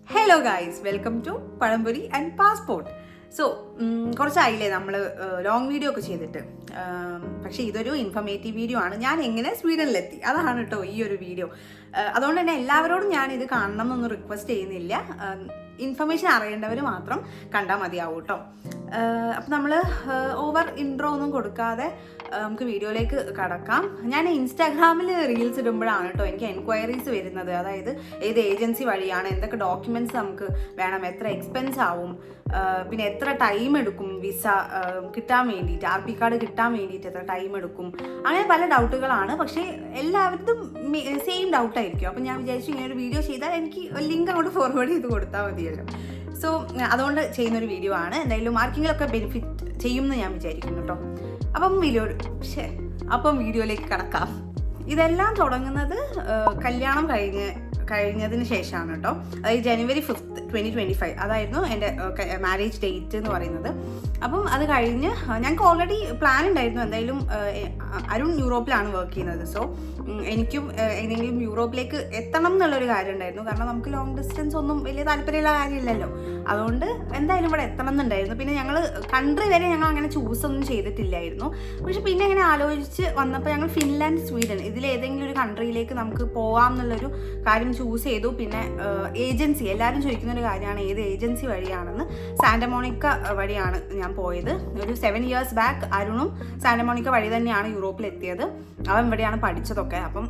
Hello guys, welcome to Palamburi and Passport. So കുറച്ചായില്ലേ നമ്മൾ long video ഒക്കെ ചെയ്തിട്ട്. പക്ഷേ ഇതൊരു ഇൻഫർമേറ്റീവ് വീഡിയോ ആണ്. ഞാൻ എങ്ങനെ സ്വീഡനിലെത്തി അതാണ് കേട്ടോ ഈ ഒരു വീഡിയോ. അതുകൊണ്ട് തന്നെ എല്ലാവരോടും ഞാൻ ഇത് കാണണം എന്നൊന്നും റിക്വസ്റ്റ് ചെയ്യുന്നില്ല. ഇൻഫർമേഷൻ അറിയേണ്ടവർ മാത്രം കണ്ടാൽ മതിയാവും കേട്ടോ. അപ്പം നമ്മൾ ഓവർ ഇൻട്രോ ഒന്നും കൊടുക്കാതെ നമുക്ക് വീഡിയോയിലേക്ക് കടക്കാം. ഞാൻ ഇൻസ്റ്റാഗ്രാമിൽ റീൽസ് ഇടുമ്പോഴാണ് കേട്ടോ എനിക്ക് എൻക്വയറീസ് വരുന്നത്. അതായത് ഏത് ഏജൻസി വഴിയാണ്, എന്തൊക്കെ ഡോക്യുമെൻറ്റ്സ് നമുക്ക് വേണം, എത്ര എക്സ്പെൻസ് ആവും, പിന്നെ എത്ര ടൈം എടുക്കും വിസ കിട്ടാൻ വേണ്ടിയിട്ട്, RP കാർഡ് കിട്ടാൻ വേണ്ടിയിട്ട് എത്ര ടൈം എടുക്കും, അങ്ങനെ പല ഡൗട്ടുകളാണ്. പക്ഷേ എല്ലാവരും സെയിം ഡൗട്ടായിരിക്കും. അപ്പം ഞാൻ വിചാരിച്ചു ഇങ്ങനെ ഒരു വീഡിയോ ചെയ്താൽ എനിക്ക് ലിങ്ക് അങ്ങോട്ട് ഫോർവേഡ് ചെയ്ത് കൊടുത്താൽ മതിയല്ലോ. സോ അതുകൊണ്ട് ചെയ്യുന്നൊരു വീഡിയോ ആണ്. എന്തായാലും ആർക്കെങ്കിലുമൊക്കെ ബെനിഫിറ്റ് ചെയ്യുമെന്ന് ഞാൻ വിചാരിക്കുന്നു കേട്ടോ. അപ്പം വീഡിയോയിലേക്ക് കടക്കാം. ഇതെല്ലാം തുടങ്ങുന്നത് കല്യാണം കഴിഞ്ഞതിന് ശേഷമാണ് കേട്ടോ. അതായത് January 5th, 2025 അതായിരുന്നു എൻ്റെ മാരേജ് ഡേറ്റ് എന്ന് പറയുന്നത്. അപ്പം അത് കഴിഞ്ഞ് ഞങ്ങൾക്ക് ഓൾറെഡി പ്ലാൻ ഉണ്ടായിരുന്നു. എന്തായാലും അരുൺ യൂറോപ്പിലാണ് വർക്ക് ചെയ്യുന്നത്. സോ എനിക്കും എങ്ങനെയെങ്കിലും യൂറോപ്പിലേക്ക് എത്തണം എന്നുള്ളൊരു കാര്യം ഉണ്ടായിരുന്നു. കാരണം നമുക്ക് ലോങ് ഡിസ്റ്റൻസ് ഒന്നും വലിയ താല്പര്യമുള്ള കാര്യമില്ലല്ലോ. അതുകൊണ്ട് എന്തായാലും ഇവിടെ എത്തണം എന്നുണ്ടായിരുന്നു. പിന്നെ ഞങ്ങൾ കൺട്രി വരെ ഞങ്ങൾ അങ്ങനെ ചൂസ് ഒന്നും ചെയ്തിട്ടില്ലായിരുന്നു. പക്ഷെ പിന്നെ അങ്ങനെ ആലോചിച്ച് വന്നപ്പോൾ ഞങ്ങൾ ഫിൻലാൻഡ്, സ്വീഡൻ ഇതിലേതെങ്കിലും ഒരു കൺട്രിയിലേക്ക് നമുക്ക് പോകാം എന്നുള്ളൊരു കാര്യം ചൂസ് ചെയ്തു. പിന്നെ ഏജൻസി, എല്ലാവരും ചോദിക്കുന്നൊരു കാര്യമാണ് ഏത് ഏജൻസി വഴിയാണെന്ന്. സാന്റമോണിക്ക വഴിയാണ് ഞാൻ പോയത്. ഒരു 7 years ബാക്ക് അരുണും സാന്റമോണിക്ക വഴി തന്നെയാണ് യൂറോപ്പിലെത്തിയത്. അവൻ ഇവിടെയാണ് പഠിച്ചതൊക്കെ. അപ്പം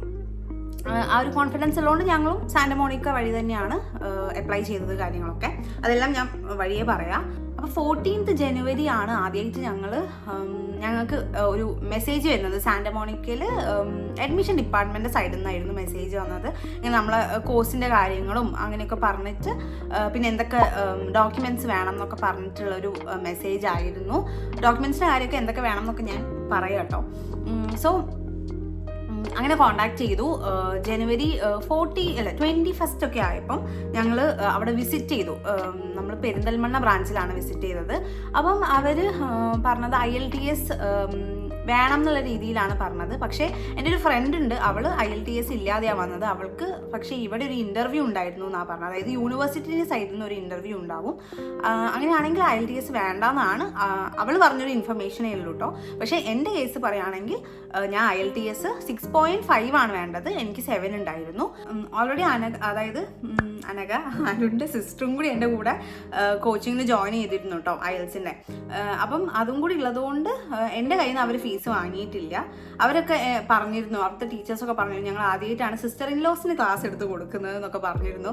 ആ ഒരു കോൺഫിഡൻസ് ഉള്ളതുകൊണ്ട് ഞങ്ങളും സാന്റമോണിക്ക വഴി തന്നെയാണ് അപ്ലൈ ചെയ്തത് കാര്യങ്ങളൊക്കെ. അതെല്ലാം ഞാൻ വഴിയേ പറയാം. അപ്പോൾ 14th January ആണ് ആദ്യമായിട്ട് ഞങ്ങൾക്ക് ഒരു മെസ്സേജ് വരുന്നത്. സാന്റമോണിക്കയിൽ അഡ്മിഷൻ ഡിപ്പാർട്ട്മെൻറ്റ് സൈഡിൽ നിന്നായിരുന്നു മെസ്സേജ് വന്നത്. ഇങ്ങനെ നമ്മളെ കോഴ്സിൻ്റെ കാര്യങ്ങളും അങ്ങനെയൊക്കെ പറഞ്ഞിട്ട് പിന്നെ എന്തൊക്കെ ഡോക്യുമെൻറ്റ്സ് വേണം എന്നൊക്കെ പറഞ്ഞിട്ടുള്ളൊരു മെസ്സേജ് ആയിരുന്നു. ഡോക്യുമെൻറ്റ്സിൻ്റെ കാര്യമൊക്കെ എന്തൊക്കെ വേണം എന്നൊക്കെ ഞാൻ പറയാം കേട്ടോ. സോ അങ്ങനെ കോണ്ടാക്ട് ചെയ്തു. January 21st ഒക്കെ ആയപ്പം ഞങ്ങൾ അവിടെ വിസിറ്റ് ചെയ്തു. നമ്മൾ പെരിന്തൽമണ്ണ ബ്രാഞ്ചിലാണ് വിസിറ്റ് ചെയ്തത്. അപ്പം അവർ പറഞ്ഞത് IELTS വേണം എന്നുള്ള രീതിയിലാണ് പറഞ്ഞത്. പക്ഷേ എൻ്റെ ഒരു ഫ്രണ്ട് ഉണ്ട്, അവൾ IELTS ഇല്ലാതെയാണ് വന്നത്. അവൾക്ക് പക്ഷേ ഇവിടെ ഒരു ഇൻ്റർവ്യൂ ഉണ്ടായിരുന്നു എന്നാണ് പറഞ്ഞത്. അതായത് യൂണിവേഴ്സിറ്റിയുടെ സൈഡിൽ നിന്ന് ഒരു ഇൻ്റർവ്യൂ ഉണ്ടാവും. അങ്ങനെയാണെങ്കിൽ IELTS വേണ്ടെന്നാണ് അവൾ പറഞ്ഞൊരു ഇൻഫർമേഷനേ ഉള്ളൂ കേട്ടോ. പക്ഷേ എൻ്റെ കേസ് പറയുകയാണെങ്കിൽ ഞാൻ IELTS 6.5 ആണ് വേണ്ടത്. എനിക്ക് 7 ഉണ്ടായിരുന്നു. ഓൾറെഡി അനുവിൻ്റെ സിസ്റ്ററും കൂടി എൻ്റെ കൂടെ കോച്ചിങ്ങിന് ജോയിൻ ചെയ്തിരുന്നു കേട്ടോ IELTSൻ്റെ. അപ്പം അതും കൂടി ഉള്ളതുകൊണ്ട് എൻ്റെ കയ്യിൽ നിന്ന് അവർ ഫീസ് വാങ്ങിയിട്ടില്ല. അവരൊക്കെ പറഞ്ഞിരുന്നു, അവിടുത്തെ ടീച്ചേഴ്സൊക്കെ പറഞ്ഞിരുന്നു ഞങ്ങൾ ആദ്യമായിട്ടാണ് സിസ്റ്റർ ഇൻ ലോസിന് ക്ലാസ് എടുത്ത് കൊടുക്കുന്നത് എന്നൊക്കെ പറഞ്ഞിരുന്നു.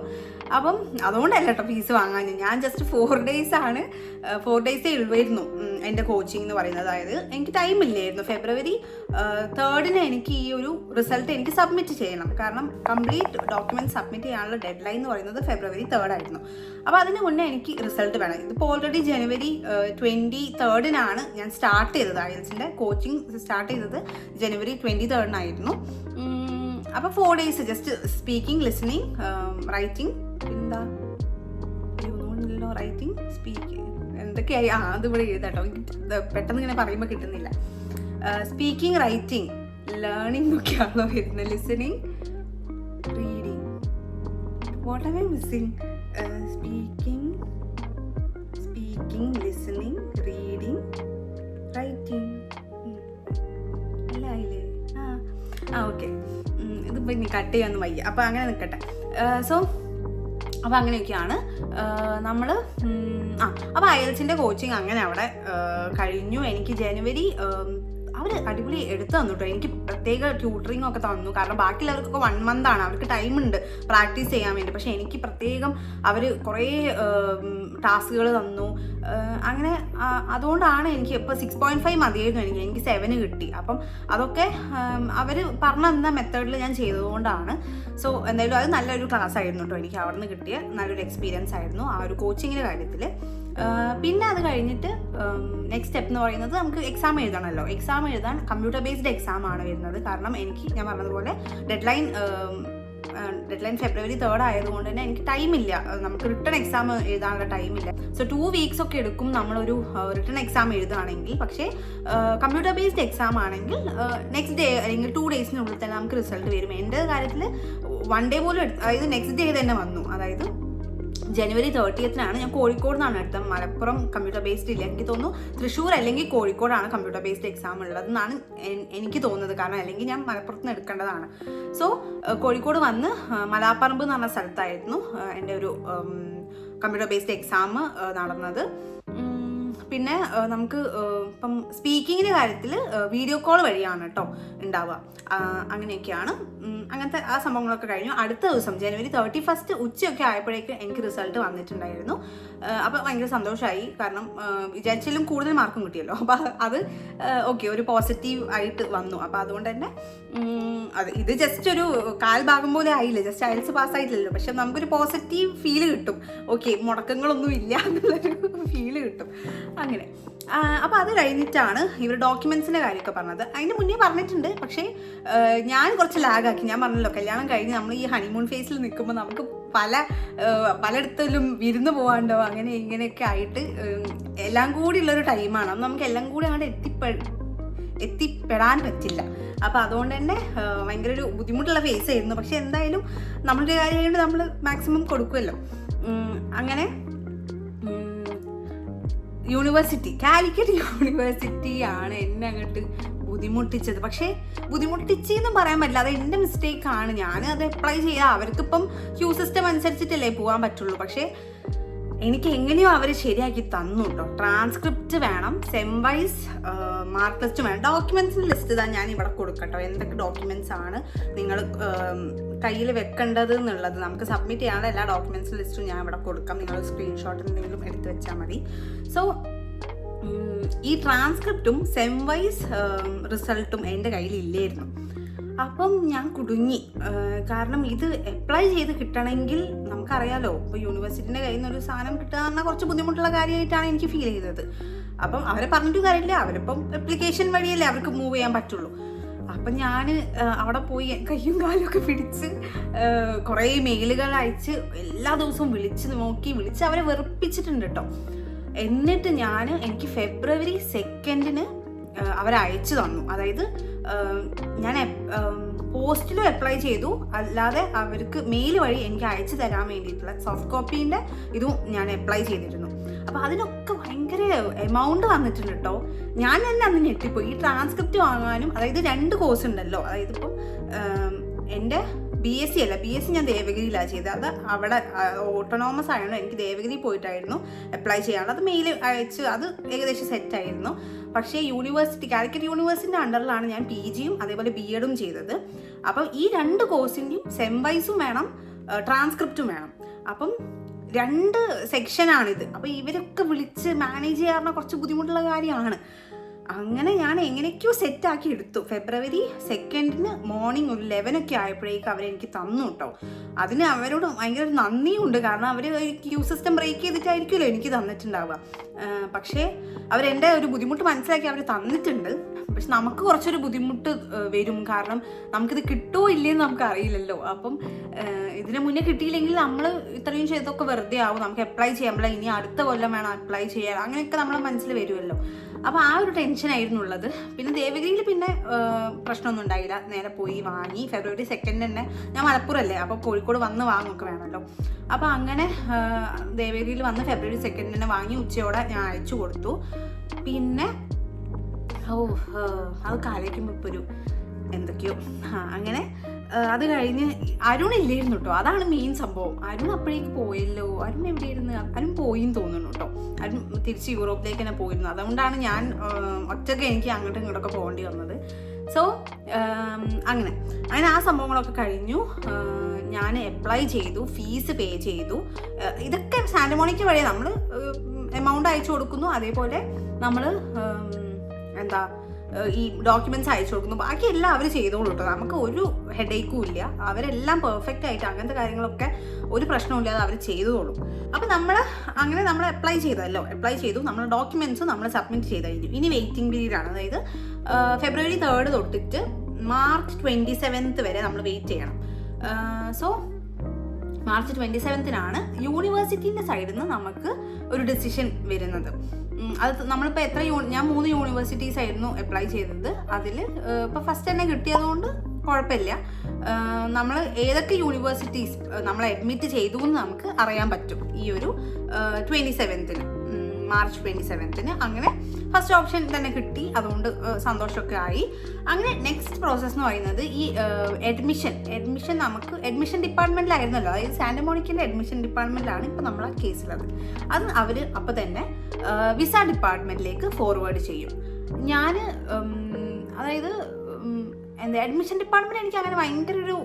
അപ്പം അതുകൊണ്ടല്ല കേട്ടോ ഫീസ് വാങ്ങാൻ. ഞാൻ ജസ്റ്റ് 4 days ഉള്ളായിരുന്നു എൻ്റെ കോച്ചിങ് എന്ന് പറയുന്നത്. അതായത് എനിക്ക് ടൈം ഇല്ലായിരുന്നു. February 3rd എനിക്ക് ഈ ഒരു റിസൾട്ട് എനിക്ക് സബ്മിറ്റ് ചെയ്യണം. കാരണം കംപ്ലീറ്റ് ഡോക്യുമെൻറ്റ് സബ്മിറ്റ് ചെയ്യാനുള്ള ഡെഡ് ലൈൻ എന്ന് പറയുന്നത് February 3rd ആയിരുന്നു. അപ്പോൾ അതിന് മുന്നേ എനിക്ക് റിസൾട്ട് വേണം. ഇതിപ്പോൾ ഓൾറെഡി January 23rd ഞാൻ സ്റ്റാർട്ട് ചെയ്തത്. IELTSൻ്റെ കോച്ചിങ് സ്റ്റാർട്ട് ചെയ്തത് January 23rd ആയിരുന്നു. അപ്പോൾ 4 days just speaking, listening, writing, പിന്നെന്താ റൈറ്റിംഗ്, സ്പീക്കിംഗ് എന്തൊക്കെയായി അതിവിടെ എഴുതാട്ടോ. പെട്ടെന്ന് ഇങ്ങനെ പറയുമ്പോൾ കിട്ടുന്നില്ല. സ്പീക്കിംഗ്, റൈറ്റിംഗ്, ലേണിംഗ് ഒക്കെയാണല്ലോ വരുന്നത്. Listening, reading, what am I missing? Speaking, listening, reading, writing എല്ലാം ആയില്ലേ? ഓക്കെ. ഇതിപ്പോൾ ഇനി കട്ട് ചെയ്യാനൊന്നും വയ്യ. അപ്പോൾ അങ്ങനെ നിൽക്കട്ടെ. അപ്പോൾ അങ്ങനെയൊക്കെയാണ് നമ്മൾ അപ്പോൾ IELTSൻ്റെ കോച്ചിങ് അങ്ങനെ അവിടെ കഴിഞ്ഞു. എനിക്ക് January അവർ അടിപൊളി എടുത്തു തന്നു കേട്ടോ. എനിക്ക് പ്രത്യേക ട്യൂട്ടറിങ് ഒക്കെ തന്നു. കാരണം ബാക്കിയുള്ളവർക്കൊക്കെ 1 month ആണ്, അവർക്ക് ടൈമുണ്ട് പ്രാക്ടീസ് ചെയ്യാൻ വേണ്ടി. പക്ഷേ എനിക്ക് പ്രത്യേകം അവർ കുറേ ടാസ്കുകൾ തന്നു. അങ്ങനെ അതുകൊണ്ടാണ് എനിക്ക് ഇപ്പോൾ 6.5 മതിയായിരുന്നു. എനിക്ക് 7 കിട്ടി. അപ്പം അതൊക്കെ അവർ പറഞ്ഞു തന്ന മെത്തേഡിൽ ഞാൻ ചെയ്തതുകൊണ്ടാണ്. സോ എന്തായാലും അത് നല്ലൊരു ക്ലാസ് ആയിരുന്നു കേട്ടോ. എനിക്ക് അവിടെ നിന്ന് കിട്ടിയ നല്ലൊരു എക്സ്പീരിയൻസ് ആയിരുന്നു ആ ഒരു കോച്ചിങ്ങിൻ്റെ കാര്യത്തിൽ. പിന്നെ അത് കഴിഞ്ഞിട്ട് നെക്സ്റ്റ് സ്റ്റെപ്പ് എന്ന് പറയുന്നത് നമുക്ക് എക്സാം എഴുതണമല്ലോ. എക്സാം എഴുതാൻ കമ്പ്യൂട്ടർ ബേസ്ഡ് എക്സാം ആണ് വരുന്നത്. കാരണം എനിക്ക് ഞാൻ പറഞ്ഞതുപോലെ ഡെഡ് ലൈൻ February 3rd ആയതുകൊണ്ട് തന്നെ എനിക്ക് ടൈമില്ല. നമുക്ക് റിട്ടേൺ എക്സാം എഴുതാനുള്ള ടൈമില്ല. സോ 2 weeks ഒക്കെ എടുക്കും നമ്മളൊരു റിട്ടേൺ എക്സാം എഴുതുകയാണെങ്കിൽ. പക്ഷേ കമ്പ്യൂട്ടർ ബേസ്ഡ് എക്സാം ആണെങ്കിൽ നെക്സ്റ്റ് ഡേ അല്ലെങ്കിൽ 2 daysനുള്ളിൽ തന്നെ നമുക്ക് റിസൾട്ട് വരും. എൻ്റെ കാര്യത്തിൽ 1 day പോലും അതായത് നെക്സ്റ്റ് ഡേ തന്നെ വന്നു. അതായത് ജനുവരി 30th ഞാൻ കോഴിക്കോട് നിന്നാണ് എടുത്തത്. മലപ്പുറം കമ്പ്യൂട്ടർ ബേസ്ഡ് ഇല്ല, എനിക്ക് തോന്നുന്നു തൃശ്ശൂർ അല്ലെങ്കിൽ കോഴിക്കോടാണ് കമ്പ്യൂട്ടർ ബേസ്ഡ് എക്സാം ഉള്ളതെന്നാണ് എനിക്ക് തോന്നുന്നത്. കാരണം അല്ലെങ്കിൽ ഞാൻ മലപ്പുറത്ത് നിന്ന് എടുക്കേണ്ടതാണ്. സോ കോഴിക്കോട് വന്ന് മലാപ്പറമ്പ് എന്ന് പറഞ്ഞ സ്ഥലത്തായിരുന്നു എൻ്റെ ഒരു കമ്പ്യൂട്ടർ ബേസ്ഡ് എക്സാം നടന്നത്. പിന്നെ നമുക്ക് ഇപ്പം സ്പീക്കിങ്ങിൻ്റെ കാര്യത്തിൽ വീഡിയോ കോൾ വഴിയാണ് കേട്ടോ ഉണ്ടാവുക. അങ്ങനെയൊക്കെയാണ്. അങ്ങനത്തെ ആ സംഭവങ്ങളൊക്കെ കഴിഞ്ഞു. അടുത്ത ദിവസം ജനുവരി 31 ഉച്ചയൊക്കെ ആയപ്പോഴേക്ക് എനിക്ക് റിസൾട്ട് വന്നിട്ടുണ്ടായിരുന്നു. അപ്പോൾ ഭയങ്കര സന്തോഷമായി. കാരണം വിചാരിച്ചാലും കൂടുതൽ മാർക്കും കിട്ടിയല്ലോ. അപ്പോൾ അത് ഓക്കെ, ഒരു പോസിറ്റീവ് ആയിട്ട് വന്നു. അപ്പോൾ അതുകൊണ്ട് തന്നെ ഇത് ജസ്റ്റ് ഒരു കാൽഭാഗം പോലെ ആയില്ല, ജസ്റ്റ് അയൽസ് പാസ്സായിട്ടില്ലല്ലോ. പക്ഷെ നമുക്കൊരു പോസിറ്റീവ് ഫീല് കിട്ടും. ഓക്കെ, മുടക്കങ്ങളൊന്നും ഇല്ല എന്നുള്ളൊരു ഫീല് കിട്ടും. അങ്ങനെ അപ്പോൾ അത് കഴിഞ്ഞിട്ടാണ് ഇവർ ഡോക്യുമെൻസിൻ്റെ കാര്യമൊക്കെ പറഞ്ഞത്. അതിന് മുന്നേ പറഞ്ഞിട്ടുണ്ട്, പക്ഷേ ഞാൻ കുറച്ച് ലാഗാക്കി. ഞാൻ പറഞ്ഞല്ലോ, കല്യാണം കഴിഞ്ഞ് നമ്മൾ ഈ ഹണിമൂൺ ഫേസിൽ നിൽക്കുമ്പോൾ നമുക്ക് പലയിടത്തും വിരുന്ന് പോകാണ്ടോ അങ്ങനെ ഇങ്ങനെയൊക്കെ ആയിട്ട് എല്ലാം കൂടി ഉള്ളൊരു ടൈമാണ്. അപ്പം നമുക്ക് എല്ലാം കൂടി അങ്ങോട്ട് എത്തിപ്പെടാൻ പറ്റില്ല. അപ്പോൾ അതുകൊണ്ട് തന്നെ ഭയങ്കര ഒരു ബുദ്ധിമുട്ടുള്ള ഫേസ് ആയിരുന്നു. പക്ഷെ എന്തായാലും നമ്മളുടെ കാര്യമായതുകൊണ്ട് നമ്മൾ മാക്സിമം കൊടുക്കുമല്ലോ. അങ്ങനെ യൂണിവേഴ്സിറ്റി, കാലിക്കറ്റ് യൂണിവേഴ്സിറ്റിയാണ് എന്നെ അങ്ങോട്ട് ബുദ്ധിമുട്ടിച്ചത്. പക്ഷേ ബുദ്ധിമുട്ടിച്ചെന്ന് പറയാൻ പറ്റില്ല, അത് എൻ്റെ മിസ്റ്റേക്കാണ്. ഞാൻ അത് അപ്ലൈ ചെയ്യാം, അവർക്കിപ്പം ക്യൂ സിസ്റ്റം അനുസരിച്ചിട്ടല്ലേ പോകാൻ പറ്റുള്ളൂ. പക്ഷേ എനിക്ക് എങ്ങനെയോ അവർ ശരിയാക്കി തന്നു കേട്ടോ. ട്രാൻസ്ക്രിപ്റ്റ് വേണം, സെം വൈസ് മാർക്ക് ലിസ്റ്റ് വേണം. ഡോക്യുമെൻറ്റ്സിൻ്റെ ലിസ്റ്റ് ഇതാ ഞാൻ ഇവിടെ കൊടുക്കട്ടോ. എന്തൊക്കെ ഡോക്യുമെൻറ്റ്സ് ആണ് നിങ്ങൾ കയ്യിൽ വെക്കേണ്ടത് എന്നുള്ളത്, നമുക്ക് സബ്മിറ്റ് ചെയ്യാനുള്ള എല്ലാ ഡോക്യുമെൻറ്റ്സ് ലിസ്റ്റും ഞാൻ ഇവിടെ കൊടുക്കാം. നിങ്ങൾ സ്ക്രീൻഷോട്ട് എന്തെങ്കിലും എടുത്ത് വെച്ചാൽ മതി. സോ ഈ ട്രാൻസ്ക്രിപ്റ്റും സെം വൈസ് റിസൾട്ടും എൻ്റെ കയ്യിലില്ലായിരുന്നു. അപ്പം ഞാൻ കുടുങ്ങി. കാരണം ഇത് അപ്ലൈ ചെയ്ത് കിട്ടണമെങ്കിൽ നമുക്കറിയാലോ, ഇപ്പോൾ യൂണിവേഴ്സിറ്റിൻ്റെ കയ്യിൽ നിന്നൊരു സാധനം കിട്ടുക എന്നാൽ കുറച്ച് ബുദ്ധിമുട്ടുള്ള കാര്യമായിട്ടാണ് എനിക്ക് ഫീൽ ചെയ്തത്. അപ്പം അവരെ പറഞ്ഞിട്ട് കാര്യമില്ല, അവരിപ്പം അപ്ലിക്കേഷൻ വഴിയല്ലേ അവർക്ക് മൂവ് ചെയ്യാൻ പറ്റുള്ളൂ. അപ്പം ഞാൻ അവിടെ പോയി കയ്യും കാലും ഒക്കെ പിടിച്ച് കുറേ മെയിലുകൾ അയച്ച് എല്ലാ ദിവസവും വിളിച്ച് അവരെ വെറുപ്പിച്ചിട്ടുണ്ട് കേട്ടോ. എന്നിട്ട് എനിക്ക് ഫെബ്രുവരി 2 അവരയച്ചു തന്നു. അതായത് ഞാൻ പോസ്റ്റിലും അപ്ലൈ ചെയ്തു, അല്ലാതെ അവർക്ക് മെയിൽ വഴി എനിക്ക് അയച്ചു തരാൻ വേണ്ടിയിട്ടുള്ള സോഫ്റ്റ് കോപ്പീൻ്റെ ഇതും ഞാൻ അപ്ലൈ ചെയ്തിരുന്നു. അപ്പോൾ അതിനൊക്കെ ഭയങ്കര എമൗണ്ട് വന്നിട്ടുണ്ട് കേട്ടോ. ഞാൻ തന്നെ അന്ന് ഞെട്ടിപ്പോയി. ഈ ട്രാൻസ്ക്രിപ്റ്റ് വാങ്ങാനും, അതായത് 2 കോഴ്സ് ഉണ്ടല്ലോ, അതായത് ഇപ്പം എൻ്റെ BSc അല്ല, BSc ഞാൻ ദേവഗിരിയിലാണ് ചെയ്തത്. അത് അവിടെ ഓട്ടോണോമസ് ആയതുകൊണ്ട് എനിക്ക് ദേവഗിരി പോയിട്ടായിരുന്നു അപ്ലൈ ചെയ്യാനുള്ളത്. അത് മെയിൽ അയച്ച് അത് ഏകദേശം സെറ്റായിരുന്നു. പക്ഷേ കാലിക്കറ്റ് യൂണിവേഴ്സിറ്റിൻ്റെ അണ്ടറിലാണ് ഞാൻ PGയും അതേപോലെ B.Edഉം ചെയ്തത്. അപ്പം ഈ 2 കോഴ്സിൻ്റെയും സെം വൈസും വേണം, ട്രാൻസ്ക്രിപ്റ്റും വേണം. അപ്പം 2 സെക്ഷനാണിത്. അപ്പോൾ ഇവരൊക്കെ വിളിച്ച് മാനേജ് ചെയ്യാറുള്ള കുറച്ച് ബുദ്ധിമുട്ടുള്ള കാര്യമാണ്. അങ്ങനെ ഞാൻ എങ്ങനെയൊക്കെയോ സെറ്റാക്കി എടുത്തു. ഫെബ്രുവരി 2 മോർണിംഗ് ഒരു 11 ഒക്കെ ആയപ്പോഴേക്കും അവരെനിക്ക് തന്നു കേട്ടോ. അതിന് അവരോട് ഭയങ്കര നന്ദിയുണ്ട്. കാരണം അവർ ക്യൂ സിസ്റ്റം ബ്രേക്ക് ചെയ്തിട്ടായിരിക്കുമല്ലോ എനിക്ക് തന്നിട്ടുണ്ടാവുക. പക്ഷേ അവരെൻ്റെ ഒരു ബുദ്ധിമുട്ട് മനസ്സിലാക്കി അവർ തന്നിട്ടുണ്ട്. പക്ഷെ നമുക്ക് കുറച്ചൊരു ബുദ്ധിമുട്ട് വരും. കാരണം നമുക്കിത് കിട്ടുമോ ഇല്ലയെന്ന് നമുക്ക് അറിയില്ലല്ലോ. അപ്പം ഇതിന് മുന്നേ കിട്ടിയില്ലെങ്കിൽ നമ്മൾ ഇത്രയും ചെയ്തൊക്കെ വെറുതെ ആവും. നമുക്ക് അപ്ലൈ ചെയ്യാൻ ഇനി അടുത്ത കൊല്ലം വേണം അപ്ലൈ ചെയ്യാൻ, അങ്ങനെയൊക്കെ നമ്മളെ മനസ്സിൽ വരുമല്ലോ. അപ്പോൾ ആ ഒരു ടെൻഷനായിരുന്നു ഉള്ളത്. പിന്നെ ദേവഗിരിയിൽ പിന്നെ പ്രശ്നമൊന്നും ഉണ്ടായില്ല, നേരെ പോയി വാങ്ങി. ഫെബ്രുവരി 2 തന്നെ ഞാൻ മലപ്പുറമല്ലേ, അപ്പോൾ കോഴിക്കോട് വന്ന് വാങ്ങുമൊക്കെ വേണമല്ലോ. അപ്പോൾ അങ്ങനെ ദേവഗിരിയിൽ വന്ന് ഫെബ്രുവരി 2 തന്നെ വാങ്ങി ഉച്ചയോടെ ഞാൻ അയച്ചു കൊടുത്തു. പിന്നെ അത് കാലേക്കുമ്പോൾ ഇപ്പോൾ ഒരു എന്തൊക്കെയോ അങ്ങനെ അത് കഴിഞ്ഞ് അരുണില്ലായിരുന്നു കേട്ടോ. അതാണ് മെയിൻ സംഭവം. അരുൺ അപ്പോഴേക്ക് പോയല്ലോ. അരുൺ എവിടെയായിരുന്നു? അരുൺ പോയിന്ന് തോന്നുന്നു കേട്ടോ. അരുൺ തിരിച്ച് യൂറോപ്പിലേക്ക് തന്നെ പോയിരുന്നു. അതുകൊണ്ടാണ് ഞാൻ ഒറ്റയ്ക്ക് എനിക്ക് അങ്ങോട്ടും ഇങ്ങോട്ടൊക്കെ പോകേണ്ടി വന്നത്. സോ അങ്ങനെ ആ സംഭവങ്ങളൊക്കെ കഴിഞ്ഞു. ഞാൻ അപ്ലൈ ചെയ്തു, ഫീസ് പേ ചെയ്തു. ഇതൊക്കെ സാന്റമോണിക്ക വഴി നമ്മൾ എമൗണ്ട് അയച്ചു കൊടുക്കുന്നു. അതേപോലെ നമ്മൾ ഈ ഡോക്യുമെൻറ്റ്സ് അയച്ചു കൊടുക്കുന്നു. ബാക്കിയെല്ലാം അവർ ചെയ്തോളൂ കേട്ടോ. നമുക്ക് ഒരു ഹെഡേക്കും ഇല്ല. അവരെല്ലാം പെർഫെക്റ്റ് ആയിട്ട് അങ്ങനത്തെ കാര്യങ്ങളൊക്കെ ഒരു പ്രശ്നമില്ലാതെ അവർ ചെയ്തോളും. അപ്പം നമ്മൾ അപ്ലൈ ചെയ്തു. നമ്മൾ ഡോക്യുമെൻറ്റ്സ് നമ്മൾ സബ്മിറ്റ് ചെയ്ത് കഴിഞ്ഞു. ഇനി വെയിറ്റിംഗ് പീരീഡാണ്. അതായത് ഫെബ്രുവരി 3 തൊട്ടിട്ട് മാർച്ച് 27 വരെ നമ്മൾ വെയിറ്റ് ചെയ്യണം. സോ മാർച്ച് 27 യൂണിവേഴ്സിറ്റീൻ്റെ സൈഡിൽ നിന്ന് നമുക്ക് ഒരു ഡിസിഷൻ വരുന്നത്. അത് നമ്മളിപ്പോൾ ഞാൻ 3 യൂണിവേഴ്സിറ്റീസ് ആയിരുന്നു അപ്ലൈ ചെയ്തത്. അതിൽ ഇപ്പോൾ ഫസ്റ്റ് തന്നെ കിട്ടിയതുകൊണ്ട് കുഴപ്പമില്ല. നമ്മൾ ഏതൊക്കെ യൂണിവേഴ്സിറ്റീസ് നമ്മളെ അഡ്മിറ്റ് ചെയ്തു എന്ന് നമുക്ക് അറിയാൻ പറ്റും ഈ ഒരു 27th മാർച്ച് 27th. അങ്ങനെ ഫസ്റ്റ് ഓപ്ഷൻ തന്നെ കിട്ടി, അതുകൊണ്ട് സന്തോഷമൊക്കെ ആയി. അങ്ങനെ നെക്സ്റ്റ് പ്രോസസ്സ് എന്ന് പറയുന്നത് ഈ അഡ്മിഷൻ നമുക്ക് അഡ്മിഷൻ ഡിപ്പാർട്ട്മെൻറ്റിലായിരുന്നല്ലോ, അതായത് സാന്റമോണിക്കിൻ്റെ അഡ്മിഷൻ ഡിപ്പാർട്ട്മെൻറ്റിലാണ് ഇപ്പോൾ നമ്മളെ കേസിലത്. അത് അവർ അപ്പോൾ തന്നെ വിസ ഡിപ്പാർട്ട്മെൻറ്റിലേക്ക് ഫോർവേഡ് ചെയ്യും. ഞാൻ അതായത് എന്താ അഡ്മിഷൻ ഡിപ്പാർട്ട്മെൻറ്റ് എനിക്ക് അങ്ങനെ ഭയങ്കര ഒരു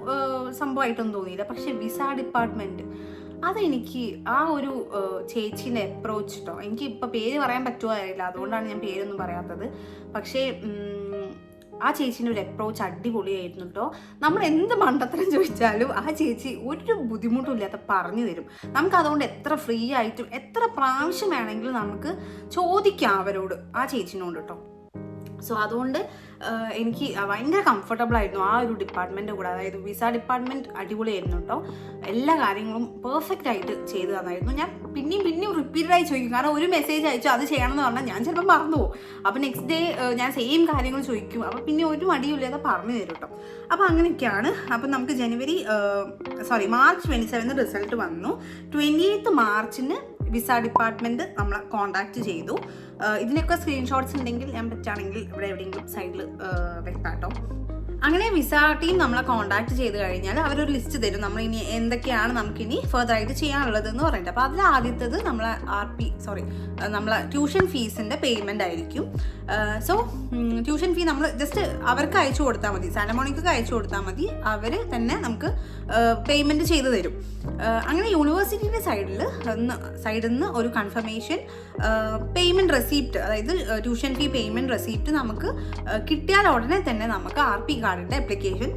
സംഭവമായിട്ടൊന്നും തോന്നിയില്ല. പക്ഷേ വിസ ഡിപ്പാർട്ട്മെൻറ്റ് അതെനിക്ക് ആ ഒരു ചേച്ചീൻ്റെ അപ്രോച്ച് കേട്ടോ, എനിക്ക് ഇപ്പോൾ പേര് പറയാൻ പറ്റുമോ അറിയില്ല, അതുകൊണ്ടാണ് ഞാൻ പേരൊന്നും പറയാത്തത്. പക്ഷേ ആ ചേച്ചീൻ്റെ ഒരു അപ്രോച്ച് അടിപൊളിയായിരുന്നു കേട്ടോ. നമ്മൾ എന്ത് മണ്ടത്തരം ചോദിച്ചാലും ആ ചേച്ചി ഒരു ബുദ്ധിമുട്ടും ഇല്ലാത്ത പറഞ്ഞു തരും. നമുക്ക് അതുകൊണ്ട് എത്ര ഫ്രീ ആയിട്ടും എത്ര പ്രാവശ്യം വേണമെങ്കിലും നമുക്ക് ചോദിക്കാം അവരോട്, ആ ചേച്ചിനോട് കേട്ടോ. സോ അതുകൊണ്ട് എനിക്ക് ഭയങ്കര കംഫർട്ടബിൾ ആയിരുന്നു ആ ഒരു ഡിപ്പാർട്ട്മെൻറ്റ് കൂടെ. അതായത് വിസ ഡിപ്പാർട്ട്മെൻറ്റ് അടിപൊളിയായിരുന്നു കേട്ടോ. എല്ലാ കാര്യങ്ങളും പെർഫെക്റ്റ് ആയിട്ട് ചെയ്തു തന്നായിരുന്നു. ഞാൻ പിന്നെയും റിപ്പീറ്റഡായി ചോദിക്കും, കാരണം ഒരു മെസ്സേജ് അയച്ചു അത് ചെയ്യണമെന്ന് പറഞ്ഞാൽ ഞാൻ ചിലപ്പോൾ മറന്നു പോകും. അപ്പോൾ നെക്സ്റ്റ് ഡേ ഞാൻ സെയിം കാര്യങ്ങൾ ചോദിക്കും, അപ്പോൾ പിന്നെ ഒരു മടിയില്ലാതെ പറഞ്ഞു തരും കേട്ടോ. അപ്പോൾ അങ്ങനെയൊക്കെയാണ്. അപ്പം നമുക്ക് മാർച്ച് 27 റിസൾട്ട് വന്നു. 28 മാർച്ചിന് വിസ ഡിപ്പാർട്ട്മെൻറ്റ് നമ്മളെ കോൺടാക്റ്റ് ചെയ്തു. ഇതിനൊക്കെ സ്ക്രീൻഷോട്ട്സ് ഉണ്ടെങ്കിൽ ഞാൻ പറ്റുകയാണെങ്കിൽ ഇവിടെ എവിടെയെങ്കിലും സൈഡിൽ വെക്കാട്ടോ. അങ്ങനെ വിസ ടീം നമ്മളെ കോൺടാക്ട് ചെയ്ത് കഴിഞ്ഞാൽ അവരൊരു ലിസ്റ്റ് തരും, നമ്മൾ ഇനി എന്തൊക്കെയാണ് നമുക്കിനി ഫെർദർ ആയിട്ട് ചെയ്യാനുള്ളത് എന്ന് പറഞ്ഞിട്ട്. അപ്പോൾ അതിൽ ആദ്യത്തേത് നമ്മളെ നമ്മളെ ട്യൂഷൻ ഫീസിൻ്റെ പേയ്മെൻ്റ് ആയിരിക്കും. സോ ട്യൂഷൻ ഫീ നമ്മൾ ജസ്റ്റ് അവർക്ക് അയച്ചു കൊടുത്താൽ മതി, സാന്റമോണിക്കക്ക് അയച്ചു കൊടുത്താൽ മതി, അവർ തന്നെ നമുക്ക് പേയ്മെൻറ്റ് ചെയ്ത് തരും. അങ്ങനെ യൂണിവേഴ്സിറ്റിയുടെ സൈഡിൽ നിന്ന് ഒരു കൺഫർമേഷൻ പേയ്മെൻറ്റ് റെസീപ്റ്റ്, അതായത് ട്യൂഷൻ ഫീ പേയ്മെൻറ്റ് റെസീപ്റ്റ് നമുക്ക് കിട്ടിയാൽ ഉടനെ തന്നെ നമുക്ക് RP കാർഡിൻ്റെ ആപ്ലിക്കേഷൻ